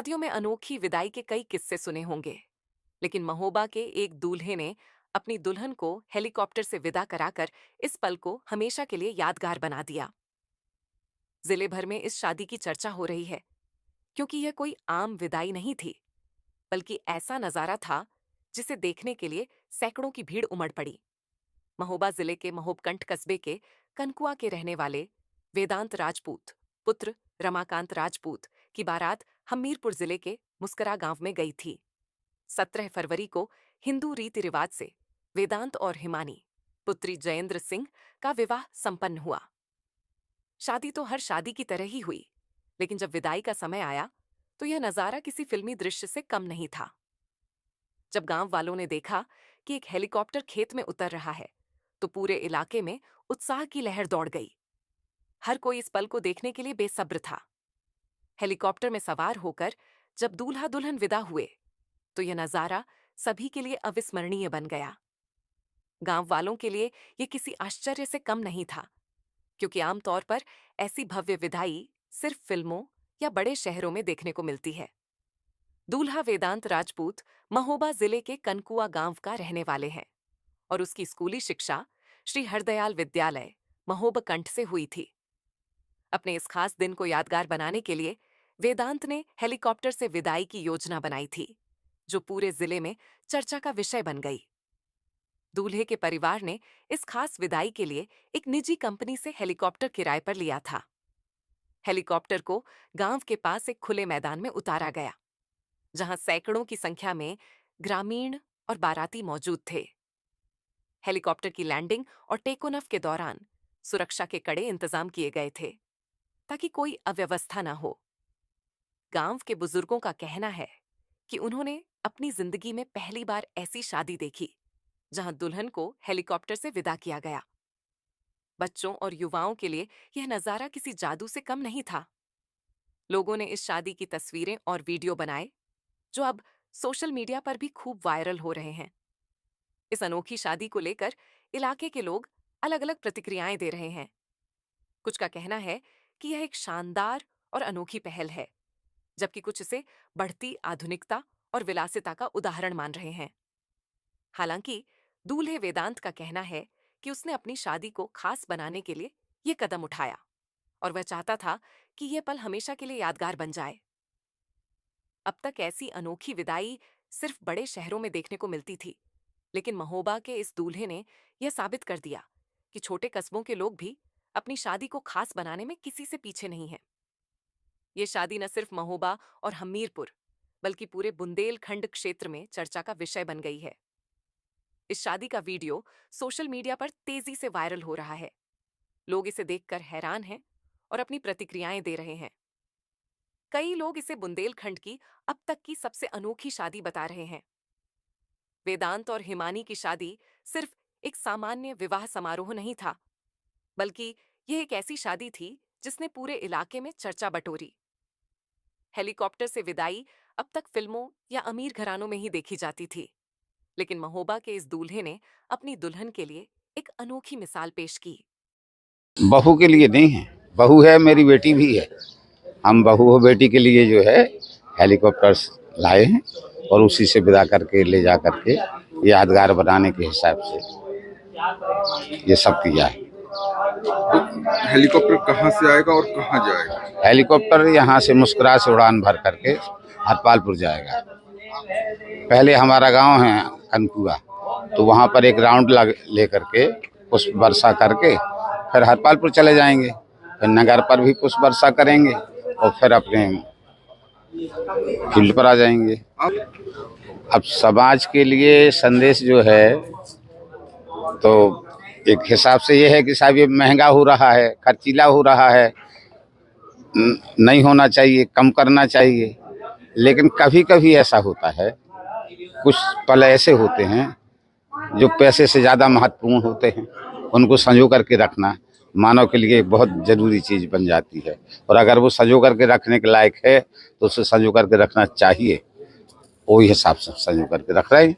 शादियों में अनोखी विदाई के कई किस्से सुने होंगे, लेकिन महोबा के एक दूल्हे ने अपनी दुल्हन को हेलीकॉप्टर से विदा कराकर इस पल को हमेशा के लिए यादगार बना दिया। जिले भर में इस शादी की चर्चा हो रही है, क्योंकि यह कोई आम विदाई नहीं थी, बल्कि ऐसा नजारा था जिसे देखने के लिए सैकड़ों की भीड़ उमड़ पड़ी। महोबा जिले के महोबकंठ कस्बे के कनकुआ के रहने वाले वेदांत राजपूत पुत्र रमाकांत राजपूत की बारात हमीरपुर जिले के मुस्करा गांव में गई थी। 17 फरवरी को हिंदू रीति रिवाज से वेदांत और हिमानी पुत्री जयेंद्र सिंह का विवाह संपन्न हुआ। शादी तो हर शादी की तरह ही हुई, लेकिन जब विदाई का समय आया तो यह नजारा किसी फिल्मी दृश्य से कम नहीं था। जब गांव वालों ने देखा कि एक हेलीकॉप्टर खेत में उतर रहा है, तो पूरे इलाके में उत्साह की लहर दौड़ गई। हर कोई इस पल को देखने के लिए बेसब्र था। हेलीकॉप्टर में सवार होकर जब दूल्हा दुल्हन विदा हुए, तो यह नजारा सभी के लिए अविस्मरणीय बन गया। गांव वालों के लिए यह किसी आश्चर्य से कम नहीं था, क्योंकि आमतौर पर ऐसी भव्य विदाई सिर्फ फिल्मों या बड़े शहरों में देखने को मिलती है। दूल्हा वेदांत राजपूत महोबा जिले के कनकुआ गांव का रहने वाले हैं और उसकी स्कूली शिक्षा श्री हरदयाल विद्यालय महोबकंठ से हुई थी। अपने इस खास दिन को यादगार बनाने के लिए वेदांत ने हेलीकॉप्टर से विदाई की योजना बनाई थी, जो पूरे जिले में चर्चा का विषय बन गई। दूल्हे के परिवार ने इस खास विदाई के लिए एक निजी कंपनी से हेलीकॉप्टर किराए पर लिया था। हेलीकॉप्टर को गांव के पास एक खुले मैदान में उतारा गया, जहां सैकड़ों की संख्या में ग्रामीण और बाराती मौजूद थे। हेलीकॉप्टर की लैंडिंग और टेक ऑफ के दौरान सुरक्षा के कड़े इंतजाम किए गए थे, ताकि कोई अव्यवस्था न हो। गांव के बुजुर्गों का कहना है कि उन्होंने अपनी जिंदगी में पहली बार ऐसी शादी देखी जहां दुल्हन को हेलीकॉप्टर से विदा किया गया। बच्चों और युवाओं के लिए यह नजारा किसी जादू से कम नहीं था। लोगों ने इस शादी की तस्वीरें और वीडियो बनाए, जो अब सोशल मीडिया पर भी खूब वायरल हो रहे हैं। इस अनोखी शादी को लेकर इलाके के लोग अलग अलग प्रतिक्रियाएं दे रहे हैं। कुछ का कहना है कि यह एक शानदार और अनोखी पहल है, जबकि कुछ इसे बढ़ती आधुनिकता और विलासिता का उदाहरण मान रहे हैं। हालांकि दूल्हे वेदांत का कहना है कि उसने अपनी शादी को खास बनाने के लिए यह कदम उठाया और वह चाहता था कि यह पल हमेशा के लिए यादगार बन जाए। अब तक ऐसी अनोखी विदाई सिर्फ बड़े शहरों में देखने को मिलती थी, लेकिन महोबा के इस दूल्हे ने यह साबित कर दिया कि छोटे कस्बों के लोग भी अपनी शादी को खास बनाने में किसी से पीछे नहीं हैं। ये शादी न सिर्फ महोबा और हमीरपुर, बल्कि पूरे बुंदेलखंड क्षेत्र में चर्चा का विषय बन गई है। इस शादी का वीडियो सोशल मीडिया पर तेजी से वायरल हो रहा है। लोग इसे देखकर हैरान हैं और अपनी प्रतिक्रियाएं दे रहे हैं। कई लोग इसे बुंदेलखंड की अब तक की सबसे अनोखी शादी बता रहे हैं। वेदांत और हिमानी की शादी सिर्फ एक सामान्य विवाह समारोह नहीं था, बल्कि यह एक ऐसी शादी थी जिसने पूरे इलाके में चर्चा बटोरी। हेलीकॉप्टर से विदाई अब तक फिल्मों या अमीर घरानों में ही देखी जाती थी, लेकिन महोबा के इस दूल्हे ने अपनी दुल्हन के लिए एक अनोखी मिसाल पेश की। बहू के लिए नहीं है, बहू है, मेरी बेटी भी है। हम बहू हो बेटी के लिए जो है हेलीकॉप्टर लाए हैं और उसी से विदा करके ले जा करके यादगार बनाने के हिसाब से ये सब किया है। हेलीकॉप्टर कहाँ से आएगा और कहाँ जाएगा? हेलीकॉप्टर यहाँ से मुस्कुरा से उड़ान भर करके हरपालपुर जाएगा। पहले हमारा गांव है कनकुआ, तो वहाँ पर एक राउंड ले करके पुष्प वर्षा करके फिर हरपालपुर चले जाएंगे, फिर नगर पर भी पुष्प वर्षा करेंगे और फिर अपने फील्ड पर आ जाएंगे। अब समाज के लिए संदेश जो है, तो एक हिसाब से ये है कि साहब ये महंगा हो रहा है, खर्चीला हो रहा है, नहीं होना चाहिए, कम करना चाहिए। लेकिन कभी कभी ऐसा होता है, कुछ पल ऐसे होते हैं जो पैसे से ज़्यादा महत्वपूर्ण होते हैं, उनको संजो करके रखना मानव के लिए बहुत ज़रूरी चीज़ बन जाती है। और अगर वो संजो करके रखने के लायक है तो उसे संजो करके रखना चाहिए। वही हिसाब से संजो करके रख रहे हैं।